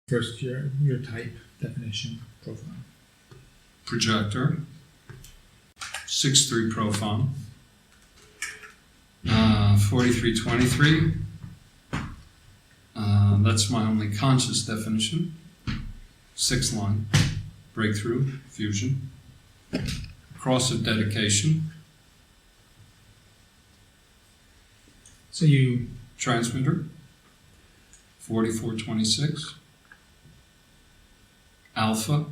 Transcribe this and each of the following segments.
First, your type, definition, profile. Projector, 6'3" profile, 4323. That's my only conscious definition. 6-line, breakthrough, fusion. Cross of dedication. So you... Transmitter, 4426. Alpha,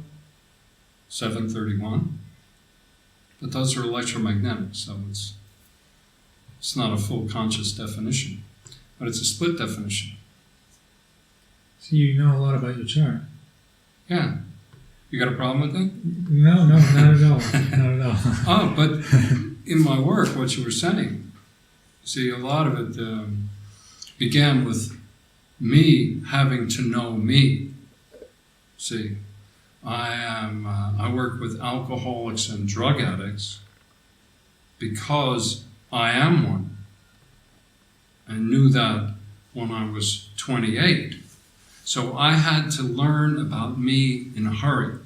731. But those are electromagnetic, so it's not a full conscious definition. But it's a split definition. So you know a lot about your chart. Yeah. You got a problem with that? No, not at all. Not at all. Oh, but in my work, what you were saying, see, a lot of it began with me having to know me. See, I work with alcoholics and drug addicts because I am one. I knew that when I was 28. So I had to learn about me in a hurry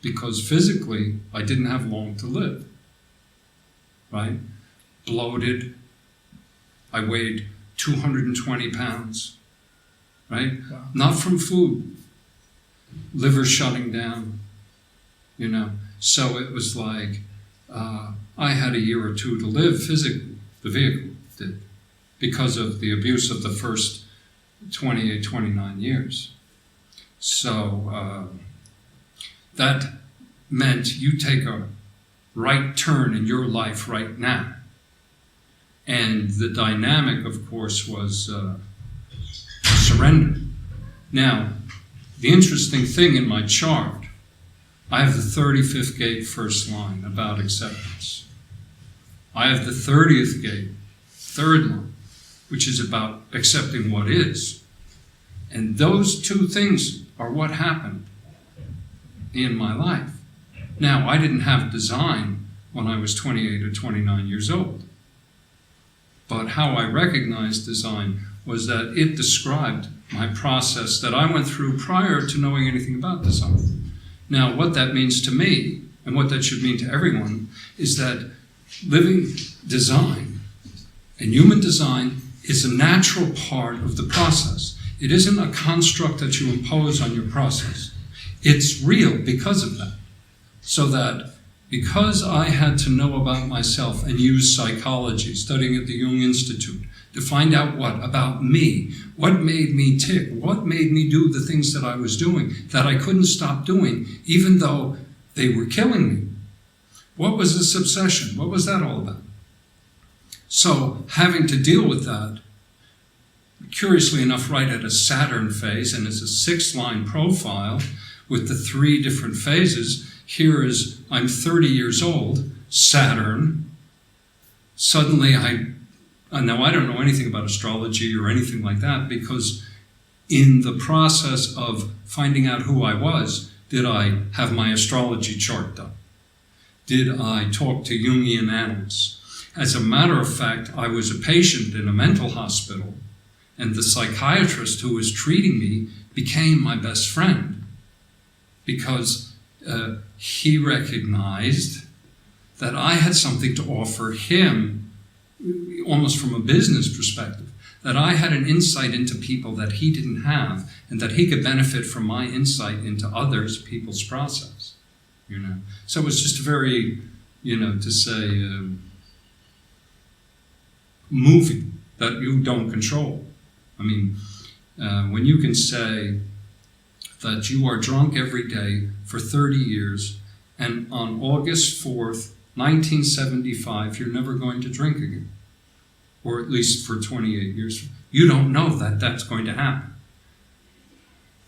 because physically I didn't have long to live, right? Bloated, I weighed 220 pounds, right? Wow. Not from food, liver shutting down, you know. So it was like I had a year or two to live physically, the vehicle did, because of the abuse of the first 28, 29 years. So that meant you take a right turn in your life right now. And the dynamic, of course, was surrender. Now, the interesting thing in my chart, I have the 35th gate first line about acceptance. I have the 30th gate, third line, which is about accepting what is. And those two things are what happened in my life. Now, I didn't have design when I was 28 or 29 years old. But how I recognized design was that it described my process that I went through prior to knowing anything about design. Now, what that means to me, and what that should mean to everyone, is that living design and human design is a natural part of the process. It isn't a construct that you impose on your process. It's real because of that. So that because I had to know about myself and use psychology, studying at the Jung Institute, to find out what about me, what made me tick, what made me do the things that I was doing, that I couldn't stop doing, even though they were killing me. What was this obsession? What was that all about? So having to deal with that, curiously enough, right at a Saturn phase, and it's a 6-line profile with the 3 different phases. Here is, I'm 30 years old, Saturn. Suddenly now I don't know anything about astrology or anything like that, because in the process of finding out who I was, did I have my astrology chart done? Did I talk to Jungian analysts? As a matter of fact, I was a patient in a mental hospital, and the psychiatrist who was treating me became my best friend because he recognized that I had something to offer him, almost from a business perspective, that I had an insight into people that he didn't have, and that he could benefit from my insight into others, people's process, you know. So it was just very, you know, to say, movie that you don't control. I mean, when you can say that you are drunk every day for 30 years, and on August 4th, 1975, you're never going to drink again, or at least for 28 years. You don't know that that's going to happen.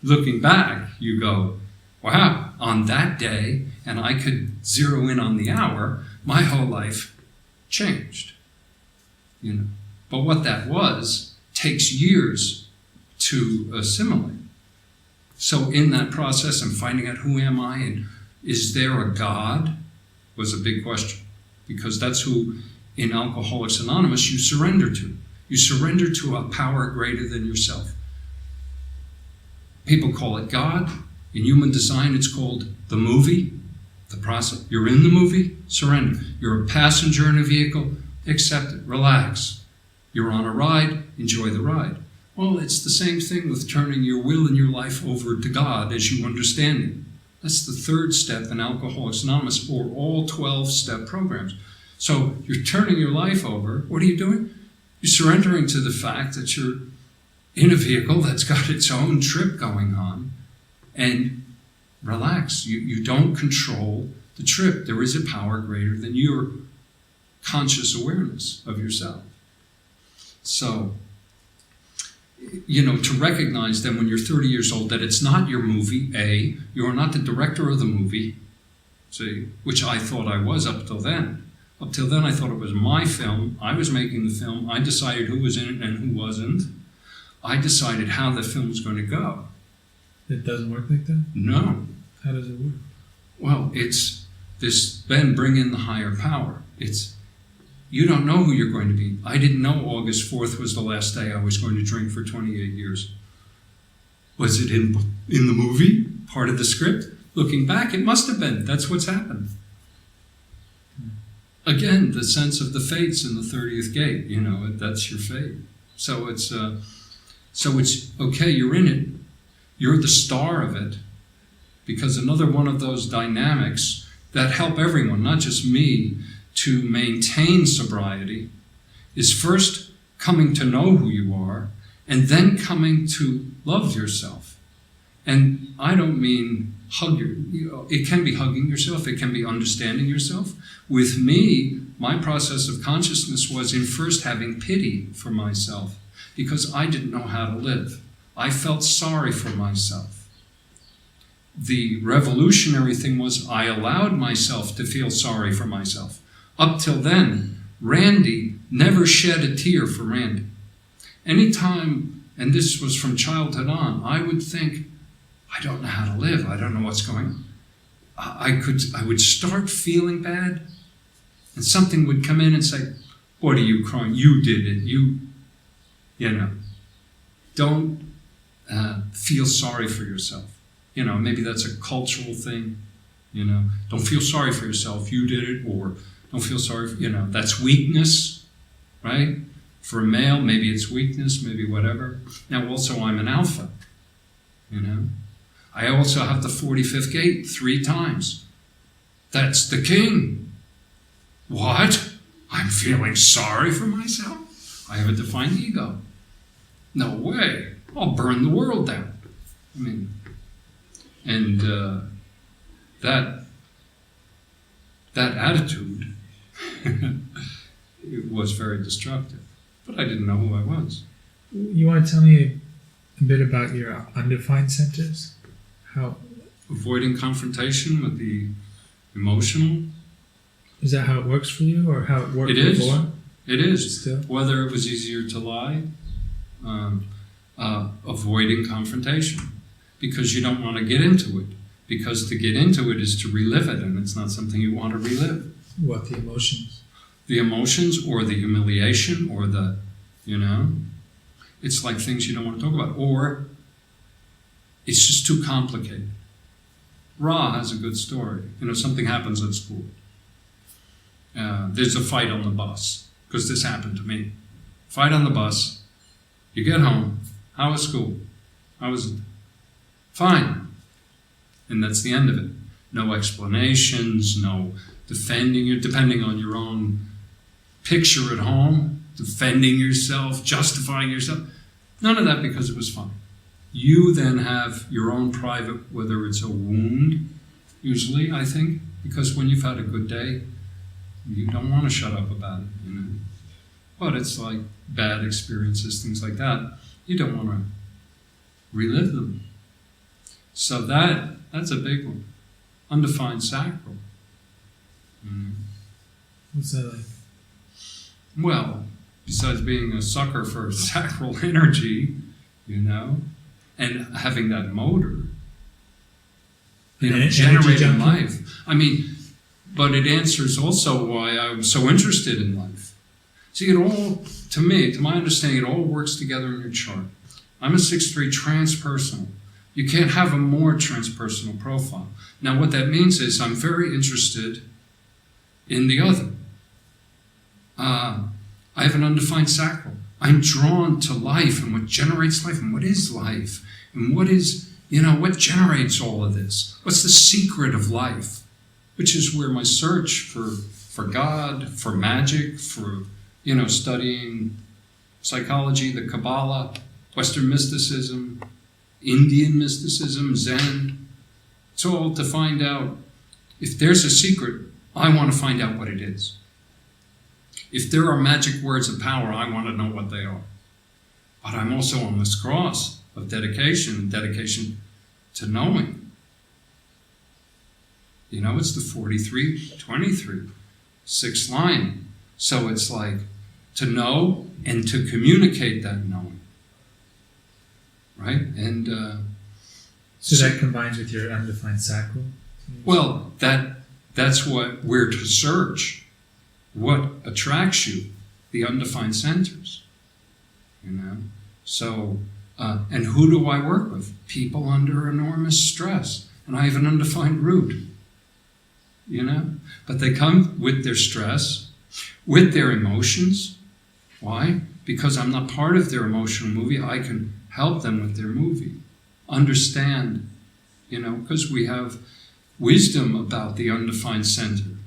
Looking back, you go, wow, on that day, and I could zero in on the hour, my whole life changed. You know, but what that was takes years to assimilate. So in that process, and finding out who am I, and is there a God, was a big question, because that's who in Alcoholics Anonymous you surrender to. You surrender to a power greater than yourself. People call it God. In human design, it's called the movie, the process. You're in the movie, surrender. You're a passenger in a vehicle, accept it, relax. You're on a ride, enjoy the ride. Well, it's the same thing with turning your will and your life over to God as you understand it. That's the third step in Alcoholics Anonymous, or all 12-step programs. So you're turning your life over. What are you doing? You're surrendering to the fact that you're in a vehicle that's got its own trip going on, and relax. You don't control the trip. There is a power greater than your conscious awareness of yourself. So, to recognize then when you're 30 years old that it's not your movie, you are not the director of the movie, see, which I thought I was up till then. Up till then, I thought it was my film. I was making the film. I decided who was in it and who wasn't. I decided how the film was going to go. It doesn't work like that? No. How does it work? Well, it's this, Ben, bring in the higher power. You don't know who you're going to be. I didn't know August 4th was the last day I was going to drink for 28 years. Was it in the movie, part of the script? Looking back, it must have been. That's what's happened. Again, the sense of the fates in the 30th gate, that's your fate. So it's okay, you're in it. You're the star of it. Because another one of those dynamics that help everyone, not just me, to maintain sobriety is first coming to know who you are and then coming to love yourself. And I don't mean it can be hugging yourself, it can be understanding yourself. With me, my process of consciousness was in first having pity for myself because I didn't know how to live. I felt sorry for myself. The revolutionary thing was I allowed myself to feel sorry for myself. Up till then, Randy never shed a tear for Randy. Anytime, and this was from childhood on, I would think, I don't know how to live. I don't know what's going on. I would start feeling bad, and something would come in and say, what are you crying? You did it. Don't feel sorry for yourself. Maybe that's a cultural thing. Don't feel sorry for yourself. You did it, or don't feel sorry for, that's weakness, right? For a male, maybe it's weakness, maybe whatever. Now, also, I'm an alpha, I also have the 45th gate 3 times. That's the king. What? I'm feeling sorry for myself? I have a defined ego. No way. I'll burn the world down. And that attitude, it was very destructive. But I didn't know who I was. You want to tell me a bit about your undefined centers? How? Avoiding confrontation with the emotional. Is that how it works for you, or how it worked before? It is. Still? Whether it was easier to lie, avoiding confrontation. Because you don't want to get into it. Because to get into it is to relive it, and it's not something you want to relive. What, the emotions? The emotions, or the humiliation, or the, it's like things you don't want to talk about. Or it's just too complicated. Ra has a good story. Something happens at school. There's a fight on the bus, because this happened to me. Fight on the bus. You get home. How was school? How was it? Fine. And that's the end of it. No explanations, no defending it, depending on your own picture at home, defending yourself, justifying yourself. None of that, because it was fun. You then have your own private, whether it's a wound, usually, I think, because when you've had a good day, you don't want to shut up about it, But it's like bad experiences, things like that. You don't want to relive them. So that's a big one. Undefined sacral. What's that like? Well, besides being a sucker for sacral energy, and having that motor, generating life. But it answers also why I'm so interested in life. See, it all, to me, to my understanding, it all works together in your chart. I'm a 6'3" transpersonal. You can't have a more transpersonal profile. Now, what that means is I'm very interested in the other. I have an undefined sacral. I'm drawn to life and what generates life and what is life and what is, what generates all of this. What's the secret of life? Which is where my search for God, for magic, for, studying psychology, the Kabbalah, Western mysticism, Indian mysticism, Zen. It's all to find out, if there's a secret, I want to find out what it is. If there are magic words of power, I want to know what they are. But I'm also on this cross of dedication to knowing. It's the 43-23, sixth line. So it's like to know and to communicate that knowing. Right? And so that combines with your undefined sacral? Well, that's what we're to search. What attracts you? The undefined centers. So, and who do I work with? People under enormous stress. And I have an undefined root. But they come with their stress, with their emotions. Why? Because I'm not part of their emotional movie. I can help them with their movie. Understand, because we have wisdom about the undefined center.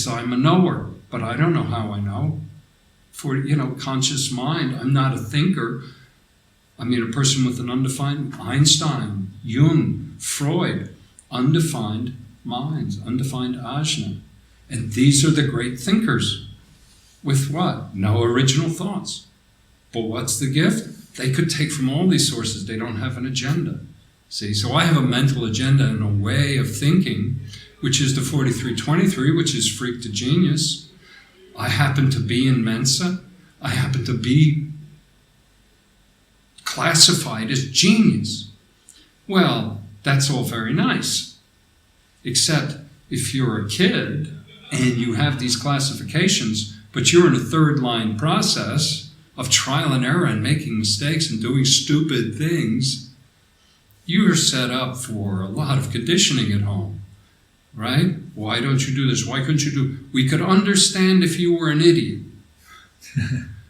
I'm a knower, but I don't know how I know. For, conscious mind, I'm not a thinker. I mean, a person with an undefined, Einstein, Jung, Freud, undefined minds, undefined ajna. And these are the great thinkers. With what? No original thoughts. But what's the gift? They could take from all these sources. They don't have an agenda. See, so I have a mental agenda and a way of thinking, which is the 43-23, which is freak to genius. I happen to be in Mensa. I happen to be classified as genius. Well, that's all very nice. Except if you're a kid and you have these classifications, but you're in a third line process of trial and error and making mistakes and doing stupid things, you're set up for a lot of conditioning at home, right? Why don't you do this? Why couldn't you do? We could understand if you were an idiot.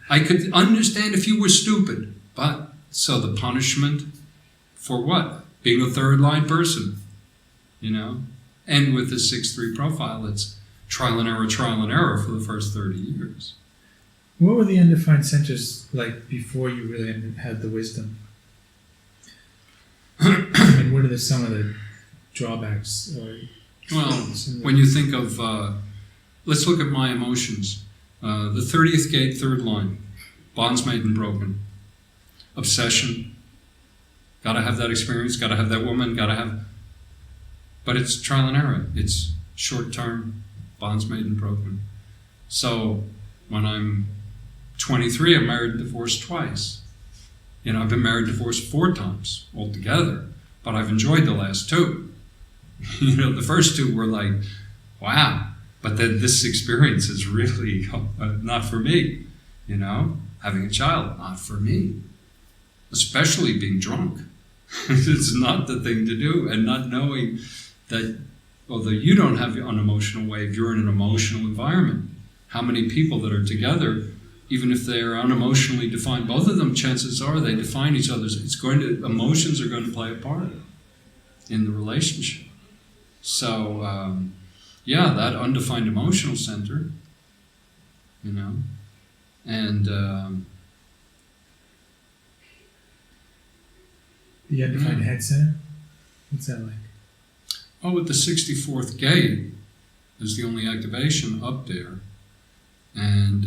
I could understand if you were stupid. But, so the punishment for what? Being a third line person, And with the 6-3 profile, it's trial and error for the first 30 years. What were the undefined centers like before you really had the wisdom? And what are some of the drawbacks? Well, when you think of, let's look at my emotions. The 30th gate, third line, bonds made and broken. Obsession, gotta have that experience, gotta have that woman, but it's trial and error. It's short-term, bonds made and broken. So when I'm 23, I'm married and divorced twice. I've been married and divorced 4 times altogether, but I've enjoyed the last 2. The first 2 were like, wow, but then this experience is really not for me. Having a child, not for me. Especially being drunk. It's not the thing to do, and not knowing that, although you don't have an emotional wave, you're in an emotional environment. How many people that are together, even if they are unemotionally defined, both of them, chances are they define each other. Emotions are going to play a part in the relationship. So, that undefined emotional center, and the undefined head center? What's that like? Oh, at the 64th gate is the only activation up there. And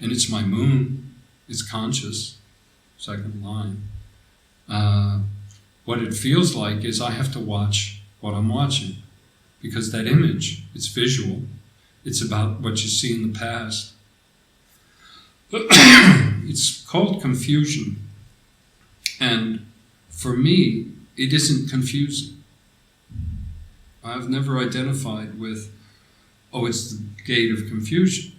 it's my moon. It's conscious, second line. What it feels like is I have to watch what I'm watching. Because that image, it's visual. It's about what you see in the past. It's called confusion. And for me, it isn't confusing. I've never identified with, it's the gate of confusion.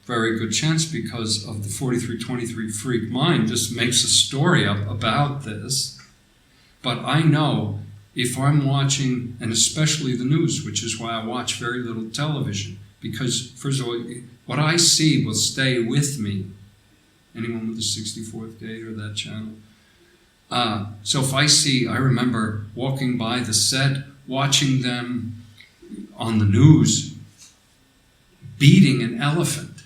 Very good chance because of the 43-23 freak mind just makes a story up about this. But I know if I'm watching, and especially the news, which is why I watch very little television, because, first of all, what I see will stay with me. Anyone with the 64th gate or that channel? So if I remember walking by the set, watching them on the news, beating an elephant.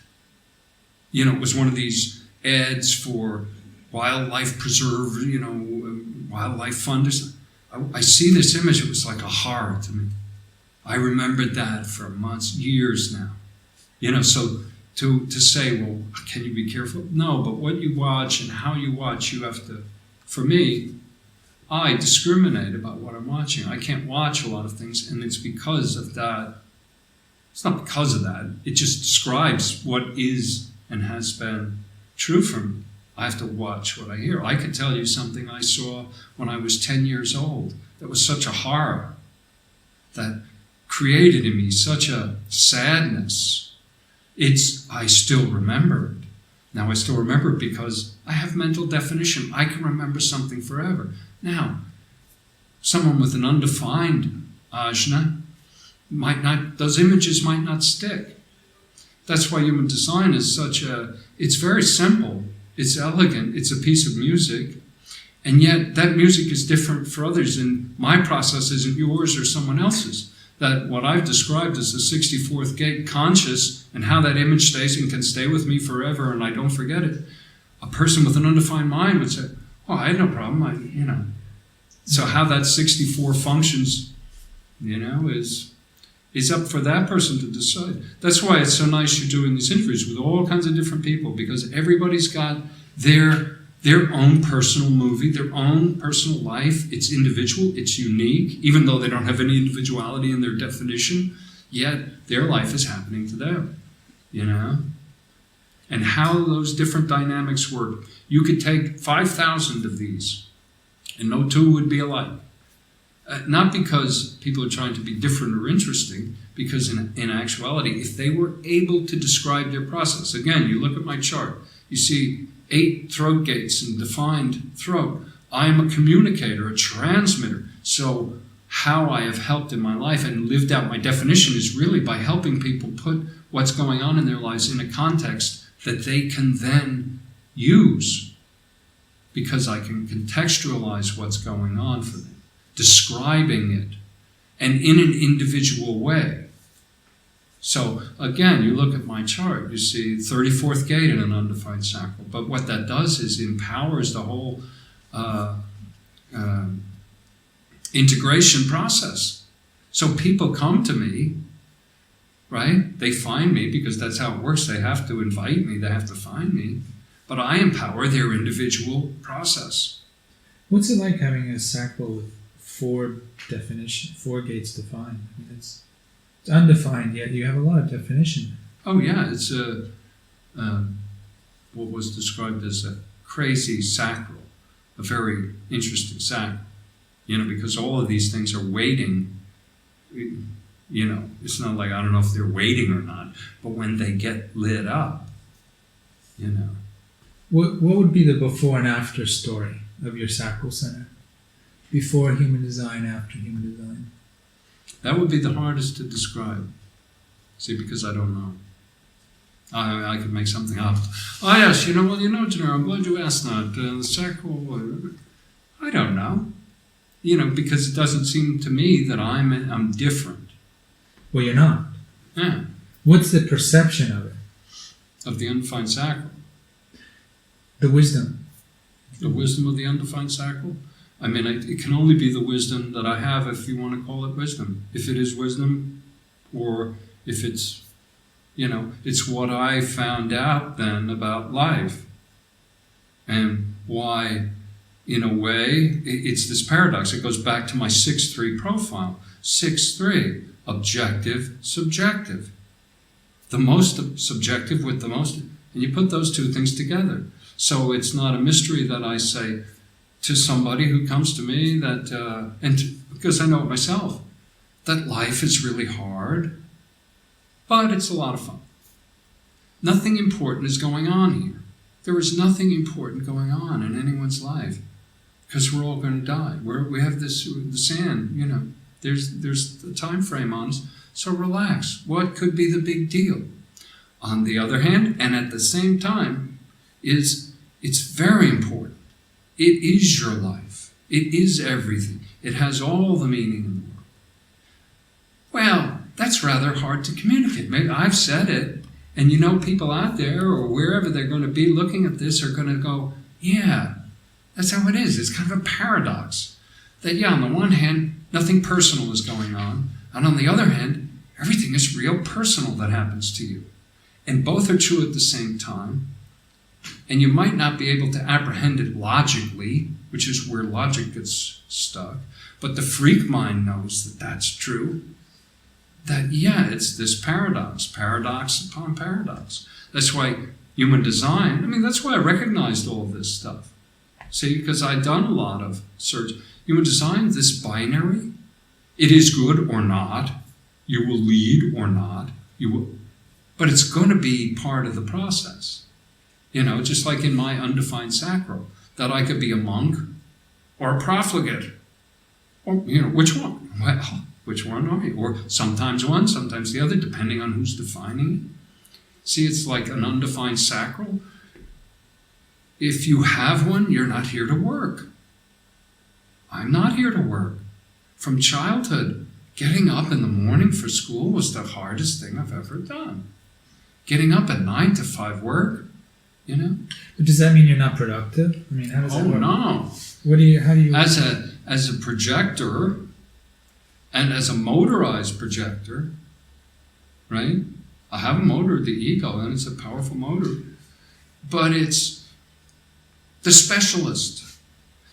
You know, it was one of these ads for wildlife preserve, wildlife fund or something. I see this image, it was like a horror to me. I remembered that for months, years now. So to say, well, can you be careful? No, but what you watch and how you watch, you have to, for me, I discriminate about what I'm watching. I can't watch a lot of things, and it's because of that. It's not because of that. It just describes what is and has been true for me. I have to watch what I hear. I could tell you something I saw when I was 10 years old that was such a horror, that created in me such a sadness. I still remember it. Now I still remember it because I have mental definition. I can remember something forever. Now, someone with an undefined ajna those images might not stick. That's why human design is it's very simple. It's elegant, it's a piece of music, and yet that music is different for others, and my process isn't yours or someone else's. That what I've described as the 64th gate conscious, and how that image stays and can stay with me forever and I don't forget it, a person with an undefined mind would say, oh, I had no problem, So how that 64 functions, is up for that person to decide. That's why it's so nice you're doing these interviews with all kinds of different people, because everybody's got their own personal movie, their own personal life. It's individual, it's unique, even though they don't have any individuality in their definition, yet their life is happening to them, And how those different dynamics work. You could take 5,000 of these, and no two would be alike. Not because people are trying to be different or interesting, because in actuality, if they were able to describe their process, again, you look at my chart, you see 8 throat gates and defined throat. I am a communicator, a transmitter. So how I have helped in my life and lived out my definition is really by helping people put what's going on in their lives in a context that they can then use, because I can contextualize what's going on for them, describing it, and in an individual way. So again, you look at my chart, you see 34th gate in an undefined sacral. But what that does is empowers the whole integration process. So people come to me, right? They find me because that's how it works. They have to invite me, they have to find me. But I empower their individual process. What's it like having a sacral with 4 gates defined? I mean, it's undefined, yet you have a lot of definition. Oh yeah, it's what was described as a crazy sacral, a very interesting sacral. Because all of these things are waiting. It's not like, I don't know if they're waiting or not, but when they get lit up, What would be the before and after story of your sacral center? Before human design, after human design? That would be the hardest to describe. See, because I don't know. I could make something up. Oh yes, Janelle, I'm glad you asked that. The sacral, I don't know. Because it doesn't seem to me that I'm different. Well, you're not. Yeah. What's the perception of it? Of the undefined sacral. The wisdom. The wisdom of the undefined sacral? I mean, it can only be the wisdom that I have, if you want to call it wisdom. If it is wisdom, or if it's, it's what I found out then about life. And why, in a way, it's this paradox. It goes back to my 6-3 profile. 6-3, objective, subjective. The most subjective with the most, and you put those two things together. So it's not a mystery that I say to somebody who comes to me that, because I know it myself, that life is really hard, but it's a lot of fun. Nothing important is going on here. There is nothing important going on in anyone's life. because we're all going to die. We have the sand, there's the time frame on us. So relax. What could be the big deal? On the other hand, and at the same time, it's very important. It is your life. It is everything. It has all the meaning in the world. Well, that's rather hard to communicate. Maybe I've said it, and people out there or wherever they're going to be looking at this are going to go, yeah, that's how it is. It's kind of a paradox. That, yeah, on the one hand, nothing personal is going on, and on the other hand, everything is real personal that happens to you. And both are true at the same time. And you might not be able to apprehend it logically, which is where logic gets stuck. But the freak mind knows that that's true. That, yeah, it's this paradox upon paradox. That's why human design, that's why I recognized all of this stuff. See, because I'd done a lot of search. Human design, this binary, it is good or not. You will lead or not. But it's going to be part of the process. Just like in my undefined sacral, that I could be a monk or a profligate. Or, which one? Well, which one are you? Or sometimes one, sometimes the other, depending on who's defining it. See, it's like an undefined sacral. If you have one, you're not here to work. I'm not here to work. From childhood, getting up in the morning for school was the hardest thing I've ever done. Getting up at 9 to 5 work, But does that mean you're not productive? How does that work? Oh, no. How do you... As a projector, and as a motorized projector, right? I have a motor, the ego, and it's a powerful motor. But it's the specialist.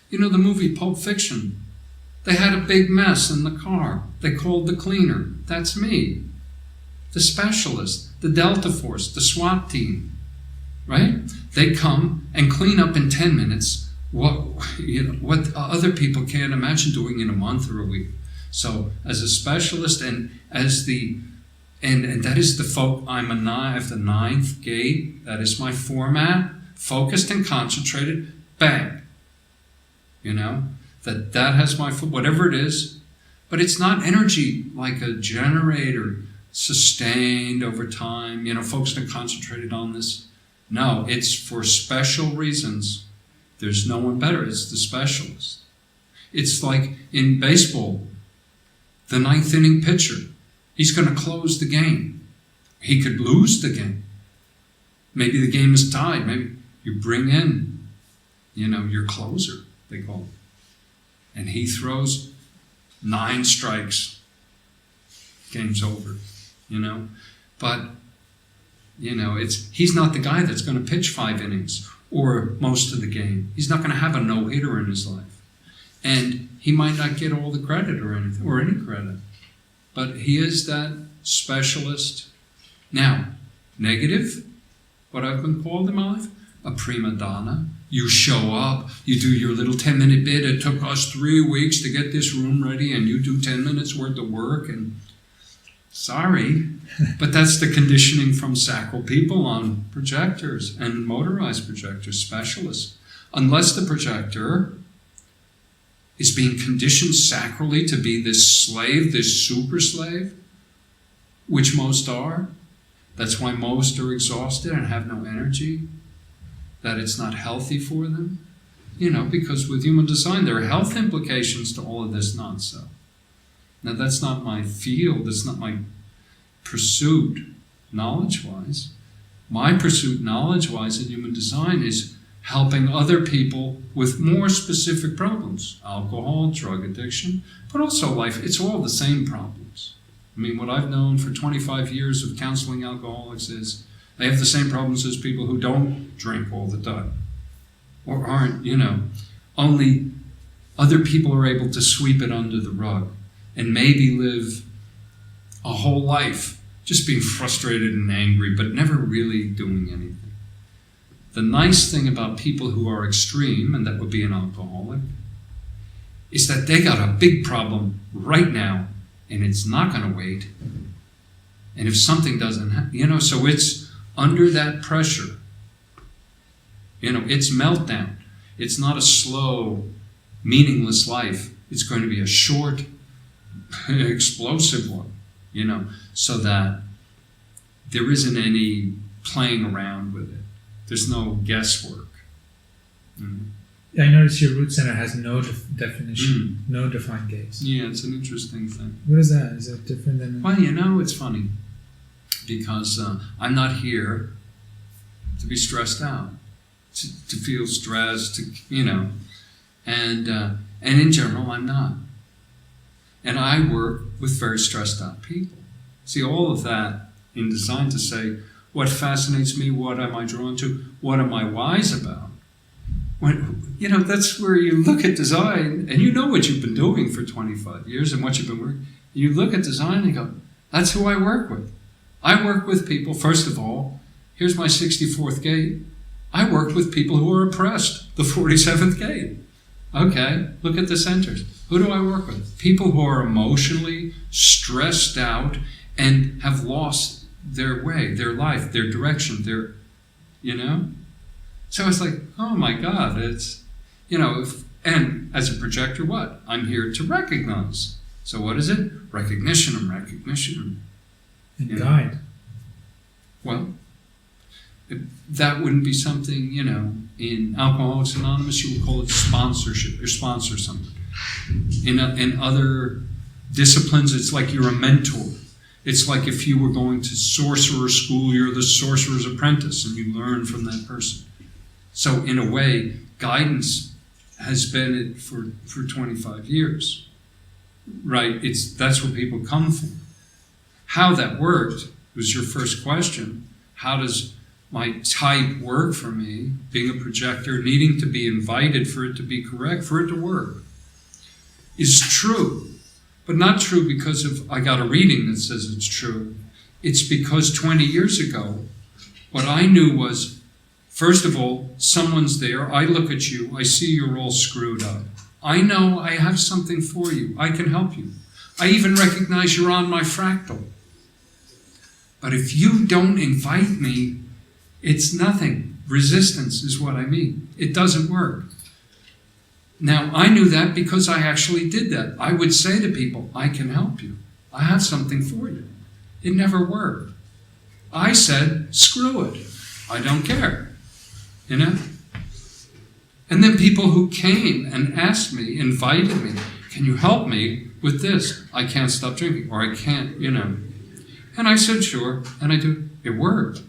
The movie Pulp Fiction. They had a big mess in the car. They called the cleaner. That's me. The specialist, the Delta Force, the SWAT team, right? They come and clean up in 10 minutes what other people can't imagine doing in a month or a week. So as a specialist and that is the I have the 9th gate. That is my format, focused and concentrated. Bang. That has my whatever it is, but it's not energy like a generator, sustained over time. Focused and concentrated on this. No, it's for special reasons. There's no one better. It's the specialist. It's like in baseball, the 9th inning pitcher. He's going to close the game. He could lose the game. Maybe the game is tied. Maybe you bring in, your closer, they call it. And he throws 9 strikes. Game's over, But, he's not the guy that's going to pitch 5 innings or most of the game. He's not going to have a no-hitter in his life. And he might not get all the credit or anything, or any credit. But he is that specialist. Now, negative, what I've been called in my life, a prima donna. You show up, you do your little 10-minute bit. It took us 3 weeks to get this room ready, and you do 10 minutes worth of work, and sorry, but that's the conditioning from sacral people on projectors and motorized projectors, specialists. Unless the projector is being conditioned sacrally to be this slave, this super slave, which most are. That's why most are exhausted and have no energy, that it's not healthy for them. Because with human design, there are health implications to all of this nonsense. Now, that's not my field, that's not my pursuit knowledge-wise. My pursuit knowledge-wise in human design is helping other people with more specific problems, alcohol, drug addiction, but also life. It's all the same problems. What I've known for 25 years of counseling alcoholics is they have the same problems as people who don't drink all the time or aren't, only other people are able to sweep it under the rug and maybe live a whole life just being frustrated and angry, but never really doing anything. The nice thing about people who are extreme, and that would be an alcoholic, is that they got a big problem right now, and it's not going to wait. And if something doesn't happen, so it's under that pressure. It's meltdown. It's not a slow meaningless life. It's going to be a short, explosive one, so that there isn't any playing around with it. There's no guesswork. I notice your root center has no definition, no defined gates. Yeah, it's an interesting thing. What is that? Is that different than... Well, it's funny, because I'm not here to be stressed out, to feel stressed, and in general, I'm not. And I work with very stressed out people. See, all of that in design to say, what fascinates me, what am I drawn to, what am I wise about? That's where you look at design, and you know what you've been doing for 25 years and what you've been working. You look at design and you go, that's who I work with. I work with people, first of all, here's my 64th gate. I work with people who are oppressed, the 47th gate. Okay, look at the centers. Who do I work with? People who are emotionally stressed out and have lost their way, their life, their direction, So it's like, oh my God, it's, and as a projector, what? I'm here to recognize. So what is it? Recognition. And guide. Well, that wouldn't be something, in Alcoholics Anonymous, you would call it sponsorship. You sponsor someone. In other disciplines, it's like you're a mentor. It's like if you were going to sorcerer school, you're the sorcerer's apprentice, and you learn from that person. So in a way, guidance has been it for 25 years, right? That's what people come for. How that worked was your first question. How does my type work for me, being a projector, needing to be invited for it to be correct, for it to work, is true. But not true because I got a reading that says it's true. It's because 20 years ago, what I knew was, first of all, someone's there. I look at you. I see you're all screwed up. I know I have something for you. I can help you. I even recognize you're on my fractal. But if you don't invite me, it's nothing. Resistance is what I mean. It doesn't work. Now, I knew that because I actually did that. I would say to people, I can help you. I have something for you. It never worked. I said, screw it. I don't care. And then people who came and asked me, invited me, can you help me with this? I can't stop drinking, or I can't, And I said, sure, and I do. It worked.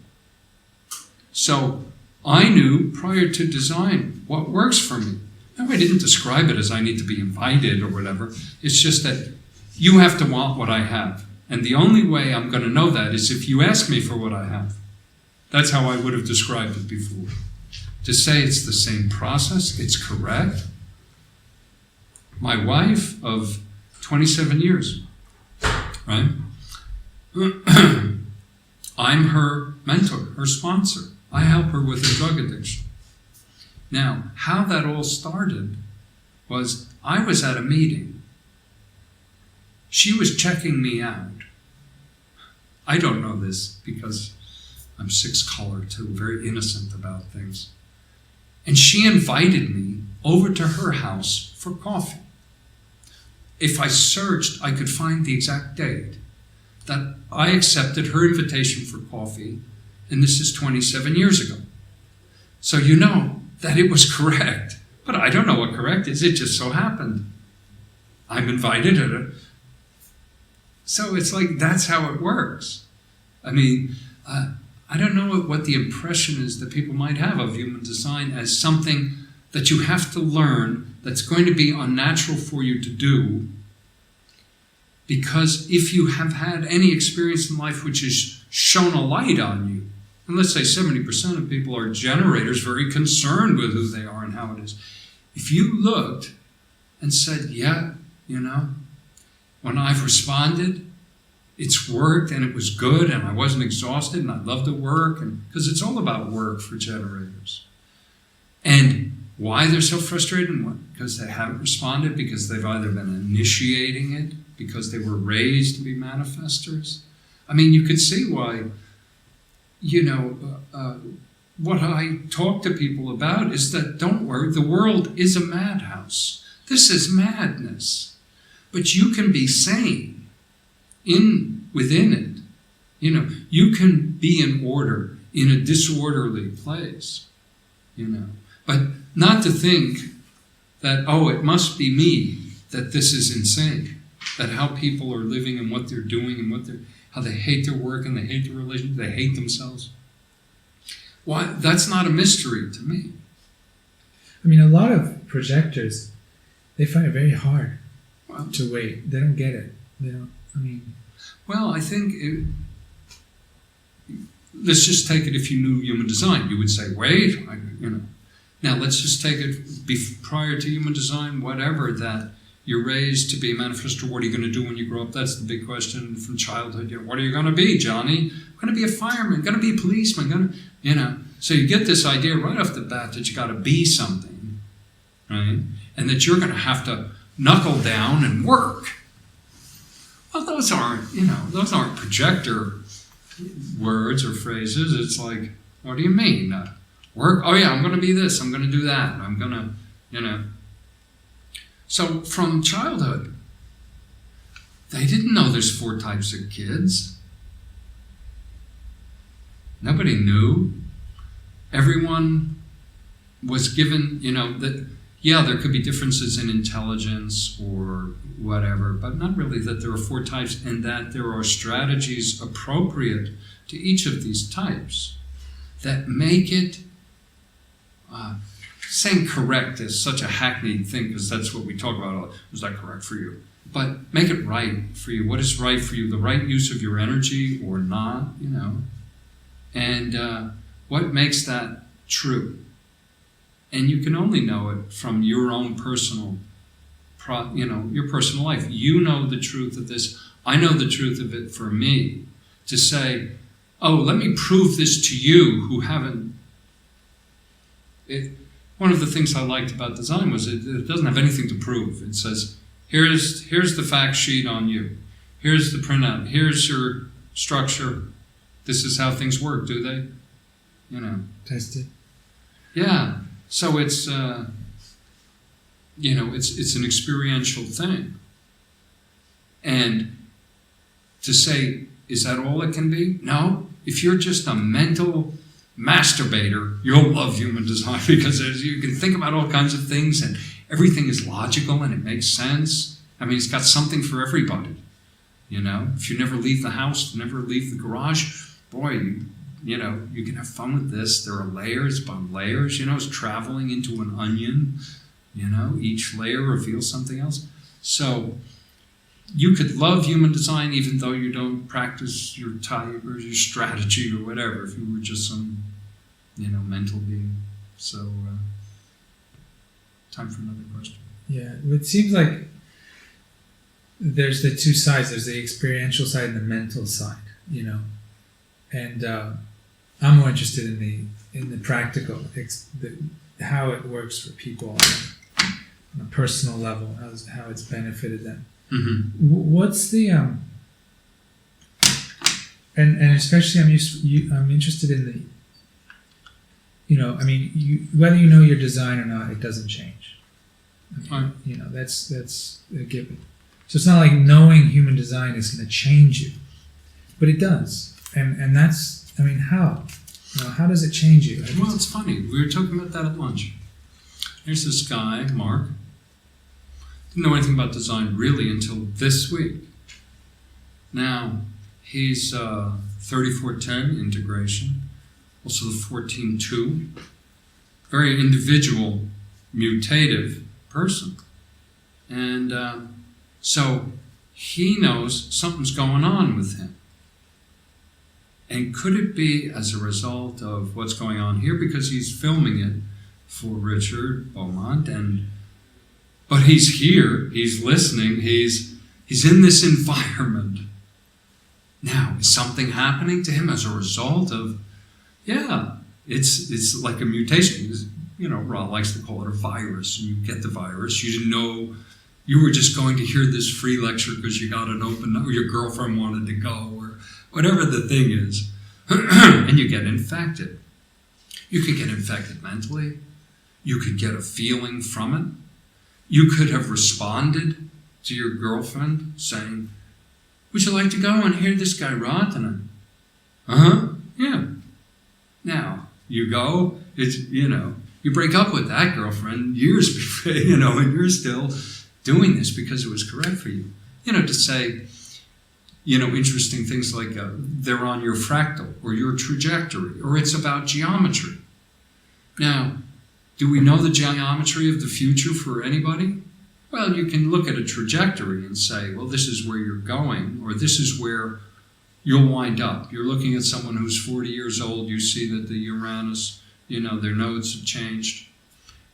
So I knew prior to design what works for me. Now, I didn't describe it as I need to be invited or whatever. It's just that you have to want what I have. And the only way I'm going to know that is if you ask me for what I have. That's how I would have described it before. To say it's the same process, it's correct. My wife of 27 years, right? I'm her mentor, her sponsor. I help her with her drug addiction. Now, how that all started was I was at a meeting. She was checking me out. I don't know this because I'm 6 color too, very innocent about things. And she invited me over to her house for coffee. If I searched, I could find the exact date that I accepted her invitation for coffee, and this is 27 years ago. So you know that it was correct, but I don't know what correct is. It just so happened. I'm invited at it. So it's like, that's how it works. I mean, I don't know what the impression is that people might have of human design as something that you have to learn that's going to be unnatural for you to do. Because if you have had any experience in life which has shone a light on you, and let's say 70% of people are generators, very concerned with who they are and how it is. If you looked and said, yeah, when I've responded, it's worked and it was good and I wasn't exhausted and I love the work, because it's all about work for generators. And why they're so frustrated? Because they haven't responded, because they've either been initiating it, because they were raised to be manifestors. I mean, you could see why, what I talk to people about is that, don't worry, the world is a madhouse. This is madness. But you can be sane within it. You know, you can be in order in a disorderly place. You know, but not to think that, oh, it must be me that this is insane. That how people are living and what they're doing and how they hate their work and they hate their relationship, they hate themselves. Why? That's not a mystery to me. I mean, a lot of projectors, they find it very hard to wait. They don't get it. They don't. I mean, well, I think let's just take it. If you knew human design, you would say, wait, you know. Now let's just take it prior to human design, whatever that. You're raised to be a manifestor. What are you going to do when you grow up? That's the big question from childhood. You know, what are you going to be, Johnny? I'm going to be a fireman. Going to be a policeman. Going to, you know. So you get this idea right off the bat that you got to be something, right? And that you're going to have to knuckle down and work. Well, those aren't projector words or phrases. It's like, what do you mean? Work? Oh yeah, I'm going to be this. I'm going to do that. I'm going to, you know. So from childhood, they didn't know there's 4 types of kids. Nobody knew. Everyone was given, you know, that, yeah, there could be differences in intelligence or whatever, but not really that there are 4 types and that there are strategies appropriate to each of these types that make it saying correct is such a hackneyed thing because that's what we talk about. Is that correct for you? But make it right for you. What is right for you? The right use of your energy or not, you know. And what makes that true? And you can only know it from your own personal, your personal life. You know the truth of this. I know the truth of it for me. To say, oh, let me prove this to you who haven't. One of the things I liked about design was it doesn't have anything to prove. It says, here's the fact sheet on you. Here's the printout. Here's your structure. This is how things work, do they? You know. Tested. Yeah. So it's, it's an experiential thing. And to say, is that all it can be? No. If you're just a mental masturbator, you'll love human design because you can think about all kinds of things and everything is logical and it makes sense. I mean, it's got something for everybody. You know, if you never leave the house, never leave the garage, boy, you can have fun with this. There are layers upon layers. You know, it's traveling into an onion. You know, each layer reveals something else. So you could love human design even though you don't practice your type or your strategy or whatever, if you were just some, mental being. So, time for another question. Yeah, it seems like there's the 2 sides. There's the experiential side and the mental side, And I'm more interested in the practical, how it works for people on a personal level, how it's benefited them. Mm-hmm. What's the and especially I'm interested in the whether you know your design or not, it doesn't change. That's a given. So it's not like knowing human design is going to change you, but it does, and that's how how does it change you? Well, it's funny. We were talking about that at lunch. Here's this guy, Mark. Didn't know anything about design really until this week. Now, he's 3410 integration, also the 14-2. Very individual, mutative person. And so he knows something's going on with him. And could it be as a result of what's going on here? Because he's filming it for Richard Beaumont, but he's here, he's listening, he's in this environment. Now, is something happening to him as a result of, it's like a mutation. Ron likes to call it a virus. You get the virus, you didn't know, you were just going to hear this free lecture because you got an open, or your girlfriend wanted to go, or whatever the thing is, and you get infected. You could get infected mentally. You could get a feeling from it. You could have responded to your girlfriend saying, would you like to go and hear this guy rot tonight? Uh-huh, yeah. Now, you go, you break up with that girlfriend years before, and you're still doing this because it was correct for you. To say, interesting things like they're on your fractal or your trajectory, or it's about geometry. Now, do we know the geometry of the future for anybody? Well, you can look at a trajectory and say, well, this is where you're going, or this is where you'll wind up. You're looking at someone who's 40 years old, you see that the Uranus, their nodes have changed.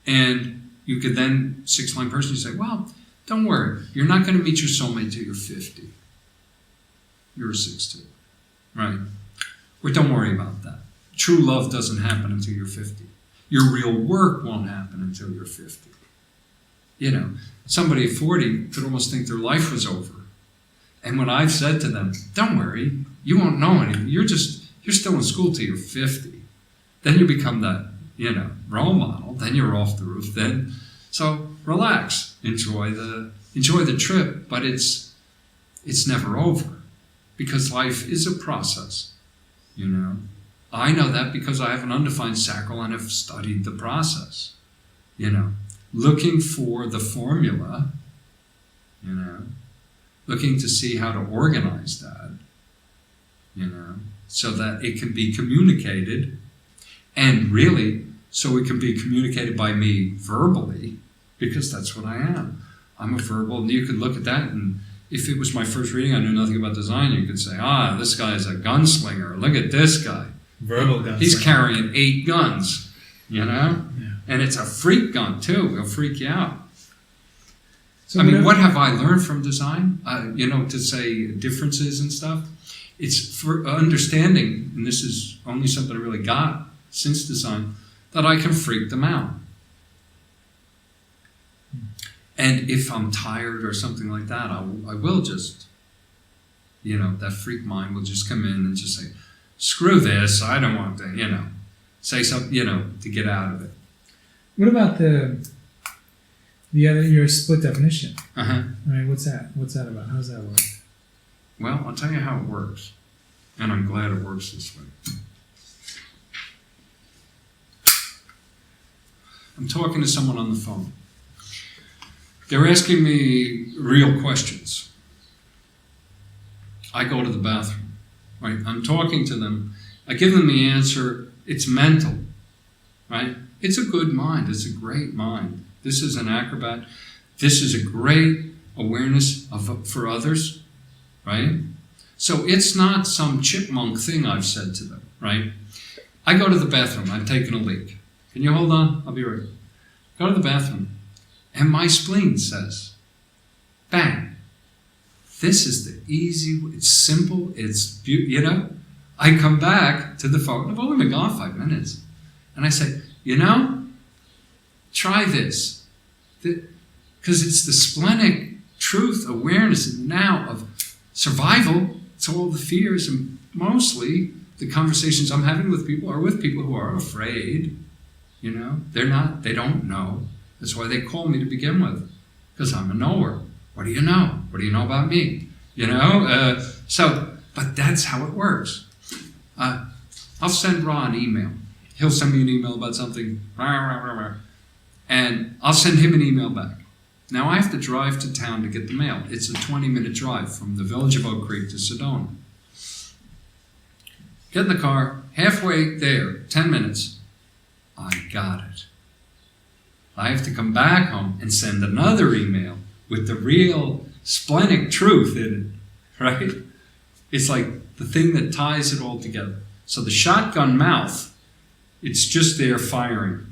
And you could then, 6-line person, you say, well, don't worry, you're not going to meet your soulmate till you're 50. You're a 6-2, right? Or don't worry about that. True love doesn't happen until you're 50. Your real work won't happen until you're 50. Somebody at 40 could almost think their life was over. And when I've said to them, don't worry, you won't know anything. You're still in school till you're 50. Then you become that, role model. Then you're off the roof. So relax, enjoy the trip, but it's never over, because life is a process. I know that because I have an undefined sacral and have studied the process. Looking for the formula, looking to see how to organize that, so that it can be communicated, and really, so it can be communicated by me verbally, because that's what I am. I'm a verbal, and you could look at that, and if it was my first reading, I knew nothing about design, you could say, this guy is a gunslinger, look at this guy. Verbal gunslinger. He's carrying 8 guns, Yeah. And it's a freak gun, too. It'll freak you out. So what have I learned from design? To say differences and stuff. It's for understanding, and this is only something I really got since design, that I can freak them out. And if I'm tired or something like that, I will just, that freak mind will just come in and just say, screw this, I don't want to, say something, to get out of it. What about your split definition? Uh-huh. I mean, what's that? What's that about? How does that work? Well, I'll tell you how it works. And I'm glad it works this way. I'm talking to someone on the phone. They're asking me real questions. I go to the bathroom. Right? I'm talking to them. I give them the answer. It's mental. Right? It's a good mind. It's a great mind. This is an acrobat. This is a great awareness for others, right? So it's not some chipmunk thing I've said to them, right? I go to the bathroom. I've taken a leak. Can you hold on? I'll be right. Go to the bathroom. And my spleen says, bang. This is the easy, it's simple, it's beautiful, I come back to the phone. I've only been gone 5 minutes. And I say, try this. Because it's the splenic truth, awareness, and now of survival. It's all the fears, and mostly the conversations I'm having with people are with people who are afraid. They don't know. That's why they call me to begin with, because I'm a knower. What do you know? What do you know about me? But that's how it works. I'll send Ra an email. He'll send me an email about something, and I'll send him an email back. Now I have to drive to town to get the mail. It's a 20-minute drive from the village of Oak Creek to Sedona. Get in the car, halfway there, 10 minutes. I got it. I have to come back home and send another email with the real splenic truth in it, right? It's like the thing that ties it all together. So the shotgun mouth, it's just there firing.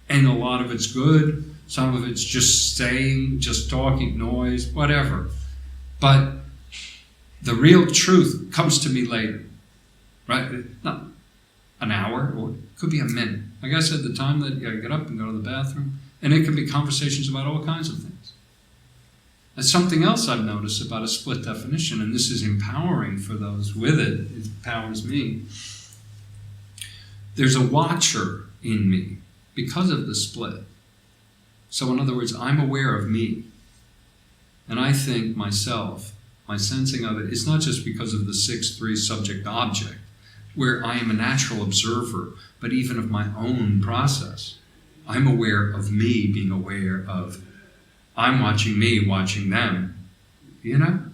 And a lot of it's good. Some of it's just saying, just talking, noise, whatever. But the real truth comes to me later, right? Not an hour, or it could be a minute. Like I said, the time that I get up and go to the bathroom, and it can be conversations about all kinds of things. That's something else I've noticed about a split definition, and this is empowering for those with it. It empowers me. There's a watcher in me because of the split. So in other words, I'm aware of me. And I think myself, my sensing of it is not just because of the 6-3 subject-object, where I am a natural observer, but even of my own process. I'm aware of me being aware of, I'm watching me, watching them. You know?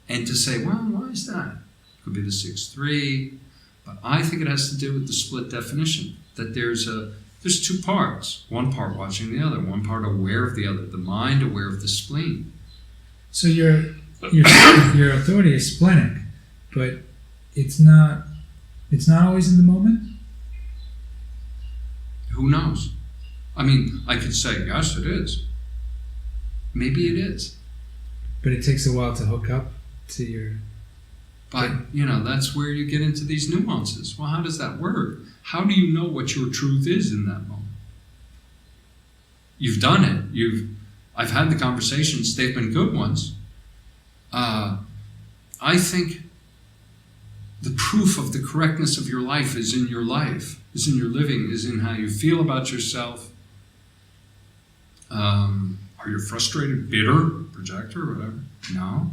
And to say, well, why is that? Could be the 6-3, but I think it has to do with the split definition, that there's two parts. One part watching the other, one part aware of the other, the mind aware of the spleen. So your authority is splenic, but it's not always in the moment? Who knows? I mean, I could say, yes, it is. Maybe it is. But it takes a while to hook up to your... But, you know, that's where you get into these nuances. Well, how does that work? How do you know what your truth is in that moment? You've done it. I've had the conversations. They've been good ones. I think the proof of the correctness of your life is in your life, is in your living, is in how you feel about yourself. Are you frustrated, bitter, projector, or whatever? No.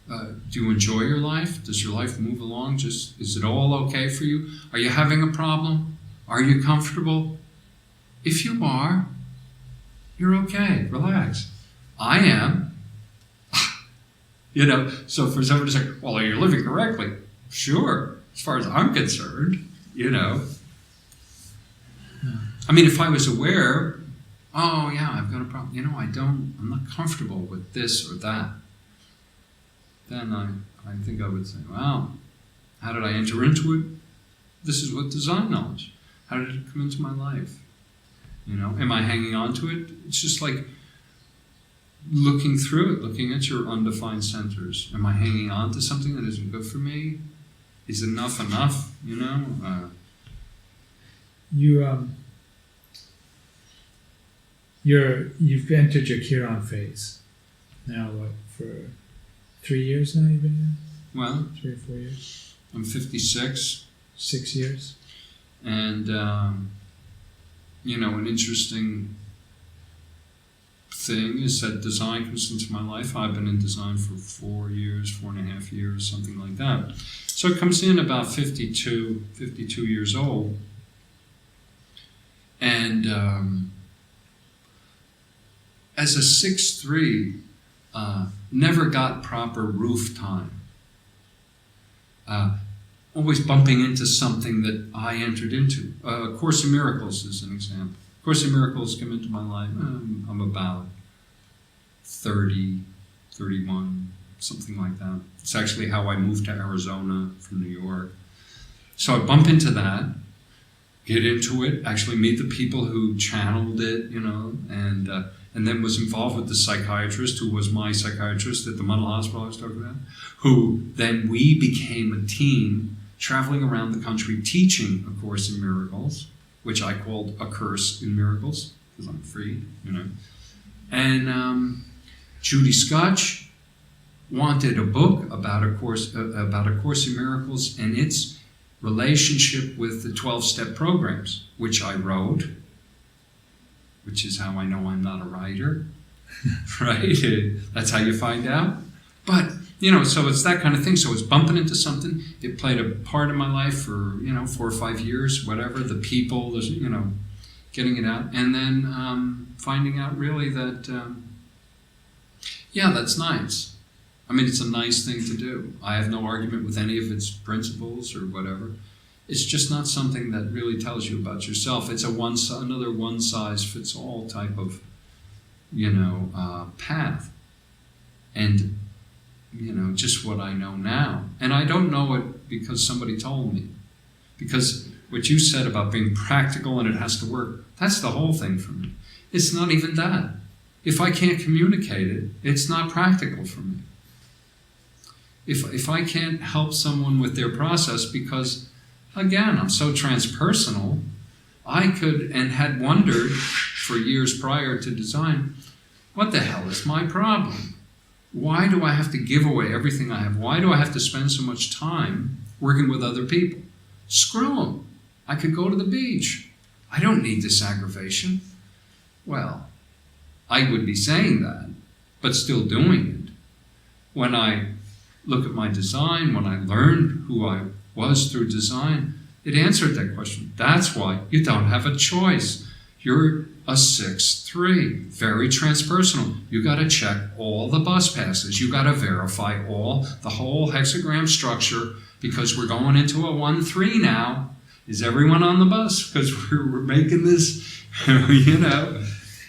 Do you enjoy your life? Does your life move along? Is it all okay for you? Are you having a problem? Are you comfortable? If you are, you're okay. Relax. I am. You know, so for someone to say, well, are you living correctly? Sure, as far as I'm concerned, you know. I mean, if I was aware, oh yeah, I've got a problem. You know, I'm not comfortable with this or that. Then I think I would say, well, how did I enter into it? This is what design knowledge. How did it come into my life? You know, am I hanging on to it? It's just like looking through it, looking at your undefined centers. Am I hanging on to something that isn't good for me? Is enough, you know? You've entered your Chiron phase. Now what, for 3 years now you've been here? Well, 3 or 4 years? I'm 56. 6 years? And, you know, an interesting thing is that design comes into my life. I've been in design for 4 years, 4.5 years, something like that. So it comes in about 52 years old. And as a 6'3", never got proper roof time. Always bumping into something that I entered into. Course in Miracles is an example. Course in Miracles came into my life, I'm about 30, 31, something like that. It's actually how I moved to Arizona from New York. So I bump into that, get into it, actually meet the people who channeled it, you know, and then was involved with the psychiatrist who was my psychiatrist at the mental hospital I was talking about, who then we became a team traveling around the country teaching A Course in Miracles, which I called A Curse in Miracles, because I'm free, you know. And Judy Scotch wanted a book about A Course in Miracles and its relationship with the 12-step programs, which I wrote, which is how I know I'm not a writer, right? That's how you find out. But, you know, so it's that kind of thing. So it's bumping into something. It played a part in my life for, 4 or 5 years, whatever. The people, getting it out. And then finding out really that, that's nice. I mean, it's a nice thing to do. I have no argument with any of its principles or whatever. It's just not something that really tells you about yourself. It's another one-size-fits-all type of, path. And, just what I know now. And I don't know it because somebody told me. Because what you said about being practical and it has to work, that's the whole thing for me. It's not even that. If I can't communicate it, it's not practical for me. If I can't help someone with their process because, again, I'm so transpersonal, I could and had wondered for years prior to design, what the hell is my problem? Why do I have to give away everything I have? Why do I have to spend so much time working with other people? Screw them. I could go to the beach. I don't need this aggravation. Well, I would be saying that, but still doing it. When I look at my design, when I learned who I was through design, it answered that question. That's why you don't have a choice. You're a 6'3", very transpersonal. You got to check all the bus passes. You got to verify the whole hexagram structure, because we're going into a 1-3 now. Is everyone on the bus? Because we're making this, you know.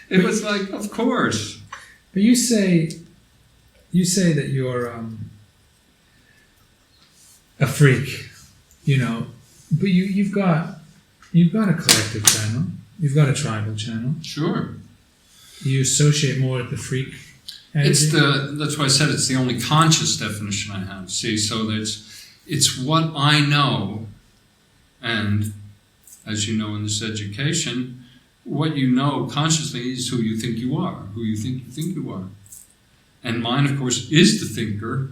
It was like, of course. But you say that you're a freak, you know. But you've got a collective channel. You've got a tribal channel. Sure. You associate more with the freak energy. That's why I said it's the only conscious definition I have. See, so it's what I know, and as you know in this education, what you know consciously is who you think you are, who you think you are. And mine, of course, is the thinker,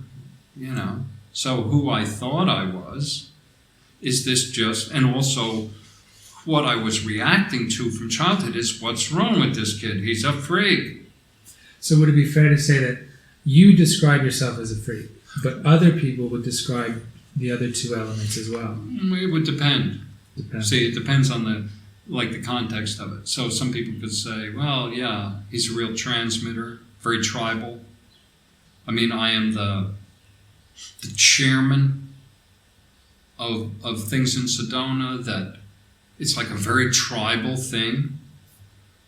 you know. So who I thought I was, is this just, and also what I was reacting to from childhood is, what's wrong with this kid? He's a freak. So would it be fair to say that you describe yourself as a freak, but other people would describe the other two elements as well? It would depend. See, it depends on the context of it. So some people could say, well, yeah, he's a real transmitter, very tribal. I mean, I am the chairman of things in Sedona, that it's like a very tribal thing.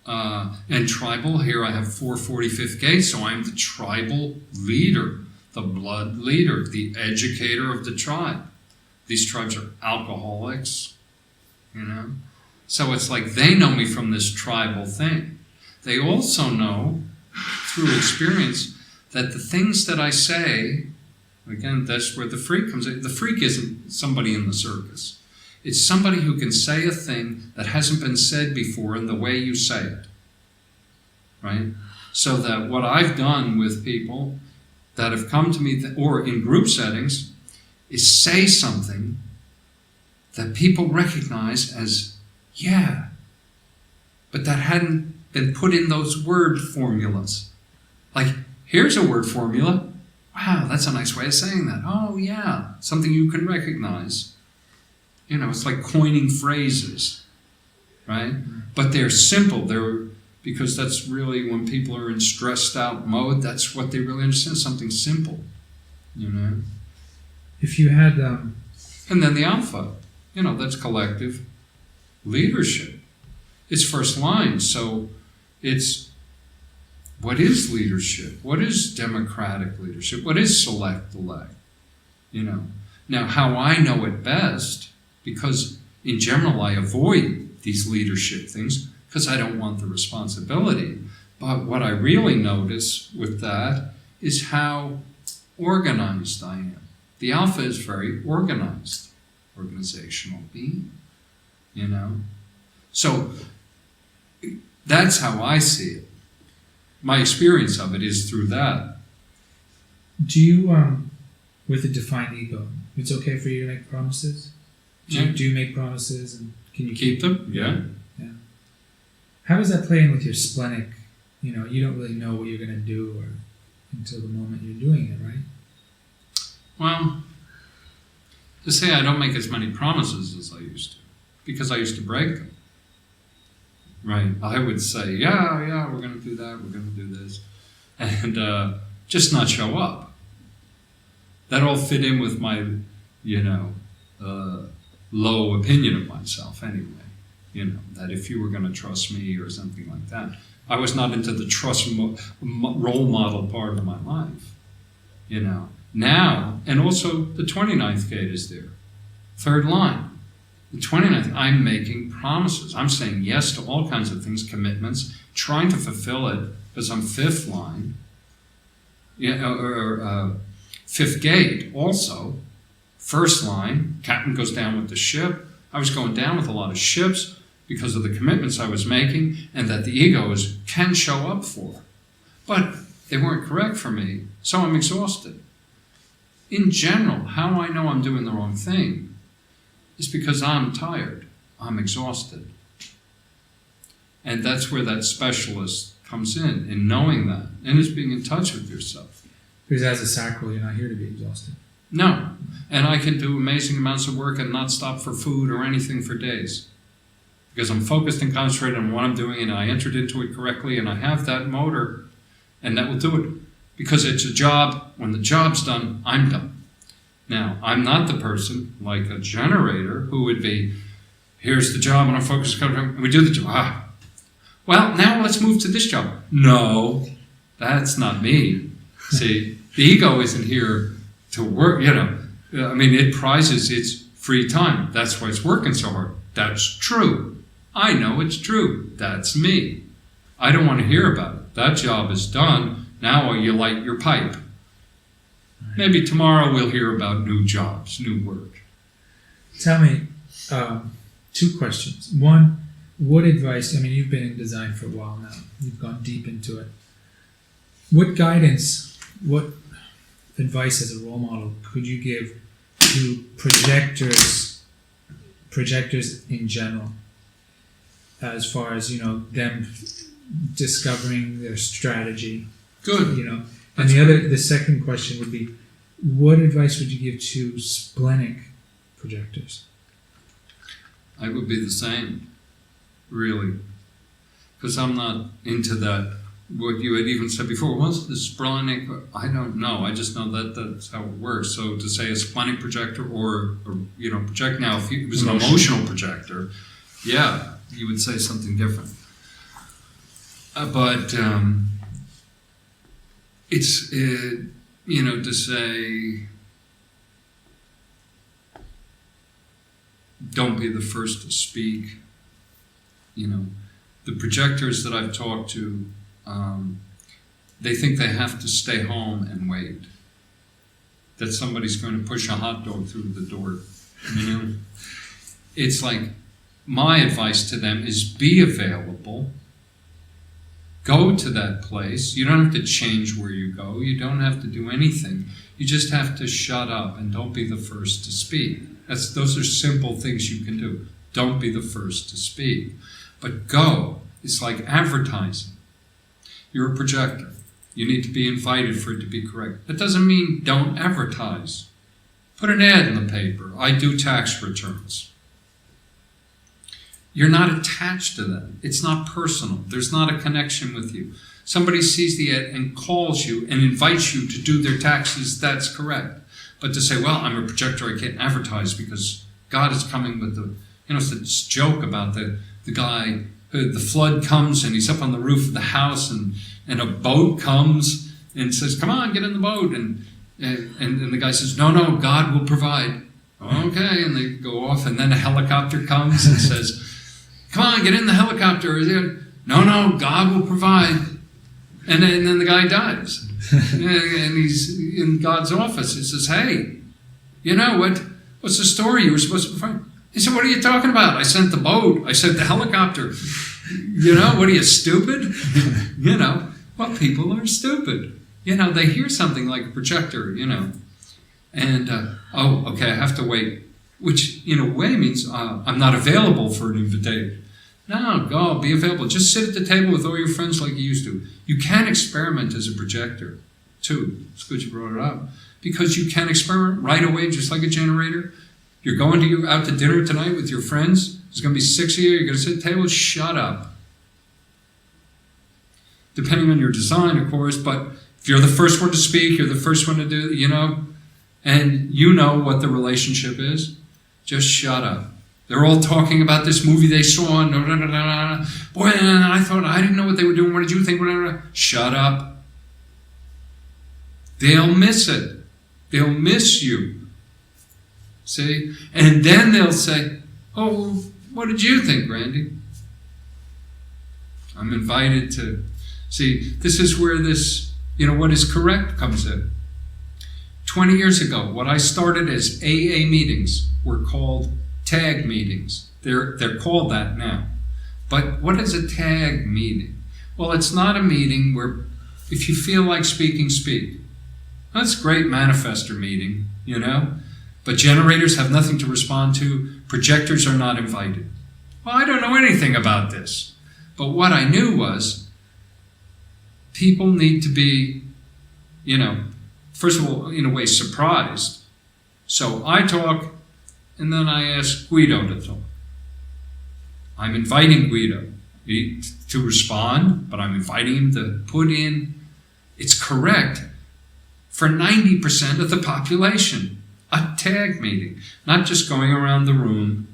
And tribal, here I have 445th gate, so I'm the tribal leader, the blood leader, the educator of the tribe. These tribes are alcoholics, you know. So it's like they know me from this tribal thing. They also know, through experience, that the things that I say, again, that's where the freak comes in. The freak isn't somebody in the circus. It's somebody who can say a thing that hasn't been said before in the way you say it, right? So that what I've done with people that have come to me, or in group settings, is say something that people recognize as, yeah, but that hadn't been put in those word formulas. Like, here's a word formula. Wow, that's a nice way of saying that. Oh, yeah, something you can recognize. You know, it's like coining phrases, right? But they're simple. Because that's really, when people are in stressed out mode, that's what they really understand, something simple, you know? If you had... And then the alpha, you know, that's collective leadership. It's first line, so it's, what is leadership? What is democratic leadership? What is select-elect? You know? Now, how I know it best, because in general I avoid these leadership things because I don't want the responsibility. But what I really notice with that is how organized I am. The alpha is very organized, organizational being, you know. So that's how I see it. My experience of it is through that. Do you, with a defined ego, it's okay for you to make promises? Do you make promises, and can you keep them? Yeah. Yeah. How does that play in with your splenic? You know, you don't really know what you're going to do until the moment you're doing it, right? Well, to say I don't make as many promises as I used to, because I used to break them. Right. I would say, yeah, we're going to do that, we're going to do this, and just not show up. That all fit in with my, you know, low opinion of myself anyway. You know, that if you were going to trust me or something like that. I was not into the trust role model part of my life. You know, now, and also the 29th gate is there. Third line. The 29th, I'm making promises. I'm saying yes to all kinds of things, commitments, trying to fulfill it, because I'm fifth line. Yeah, fifth gate also. First line, captain goes down with the ship. I was going down with a lot of ships because of the commitments I was making and that the egos can show up for. But they weren't correct for me, so I'm exhausted. In general, how I know I'm doing the wrong thing is because I'm tired, I'm exhausted. And that's where that specialist comes in knowing that, and is being in touch with yourself. Because as a sacral, you're not here to be exhausted. No. And I can do amazing amounts of work and not stop for food or anything for days. Because I'm focused and concentrated on what I'm doing, and I entered into it correctly, and I have that motor, and that will do it. Because it's a job. When the job's done, I'm done. Now, I'm not the person, like a generator, who would be, here's the job, and I'm focused, and we do the job. Well, now let's move to this job. No, that's not me. See, the ego isn't here to work, I mean, it prizes its free time. That's why it's working so hard. That's true. I know it's true. That's me. I don't want to hear about it. That job is done. Now you light your pipe. Maybe tomorrow we'll hear about new jobs, new work. Tell me, 2 questions. One, what advice, I mean, you've been in design for a while now. You've gone deep into it. What guidance, what advice as a role model could you give to projectors in general, as far as, them discovering their strategy? Good. And the second question would be, what advice would you give to splenic projectors? I would be the same, really. Because I'm not into that. What you had even said before, what's the splenic? I don't know. I just know that that's how it works. So to say a splenic projector or project now, if it was an emotional projector, yeah, you would say something different. But it's, to say, don't be the first to speak. The projectors that I've talked to, they think they have to stay home and wait. That somebody's going to push a hot dog through the door. It's like, my advice to them is be available. Go to that place. You don't have to change where you go. You don't have to do anything. You just have to shut up and don't be the first to speak. Those are simple things you can do. Don't be the first to speak. But go. It's like advertising. You're a projector. You need to be invited for it to be correct. That doesn't mean don't advertise. Put an ad in the paper. I do tax returns. You're not attached to that. It's not personal. There's not a connection with you. Somebody sees the ad and calls you and invites you to do their taxes, that's correct. But to say, well, I'm a projector, I can't advertise because God is coming with it's this joke about the guy, the flood comes and he's up on the roof of the house and a boat comes and says, come on, get in the boat. And the guy says, no, God will provide. Okay, and they go off, and then a helicopter comes and says, come on, get in the helicopter. No, God will provide. And then the guy dies. And he's in God's office. He says, hey, what's the story? You were supposed to be fine. He said, what are you talking about? I sent the boat. I sent the helicopter. What are you, stupid? Well, people are stupid. They hear something like a projector, and, okay, I have to wait, which in a way means I'm not available for an invitation. No, go, be available. Just sit at the table with all your friends like you used to. You can experiment as a projector, too. It's good you brought it up. Because you can experiment right away, just like a generator. You're going out to dinner tonight with your friends. There's going to be 6 of you. You're going to sit at the table. Shut up. Depending on your design, of course, but if you're the first one to speak, you're the first one to do, and you know what the relationship is, just shut up. They're all talking about this movie they saw, and boy, and I didn't know what they were doing. What did you think? Shut up. They'll miss it. They'll miss you. See? And then they'll say, oh, what did you think, Randy? I'm invited to... See, this is where this, what is correct comes in. 20 years ago, what I started as AA meetings were called tag meetings. They're called that now. But what is a tag meeting? Well, it's not a meeting where if you feel like speaking, speak. That's a great manifester meeting, But generators have nothing to respond to. Projectors are not invited. Well, I don't know anything about this. But what I knew was people need to be, first of all, in a way, surprised. So I talk, and then I ask Guido to talk. I'm inviting Guido to respond, but I'm inviting him to put in, it's correct, for 90% of the population. A tag meeting, not just going around the room,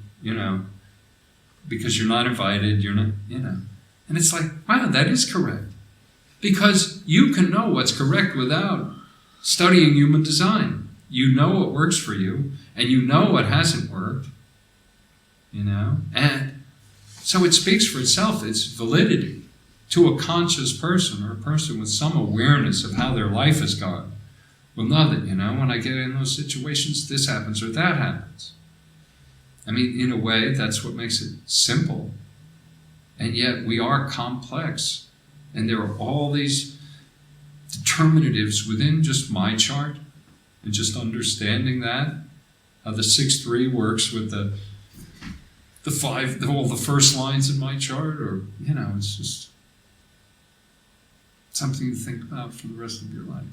because you're not invited, And it's like, wow, that is correct. Because you can know what's correct without studying human design. You know what works for you, and you know what hasn't worked, And so it speaks for itself, its validity to a conscious person or a person with some awareness of how their life has gone. Will know that, when I get in those situations, this happens or that happens. I mean, in a way, that's what makes it simple. And yet we are complex. And there are all these determinatives within just my chart. And just understanding that, how the 6-3 works with the 5, all the first lines in my chart, or, it's just something to think about for the rest of your life.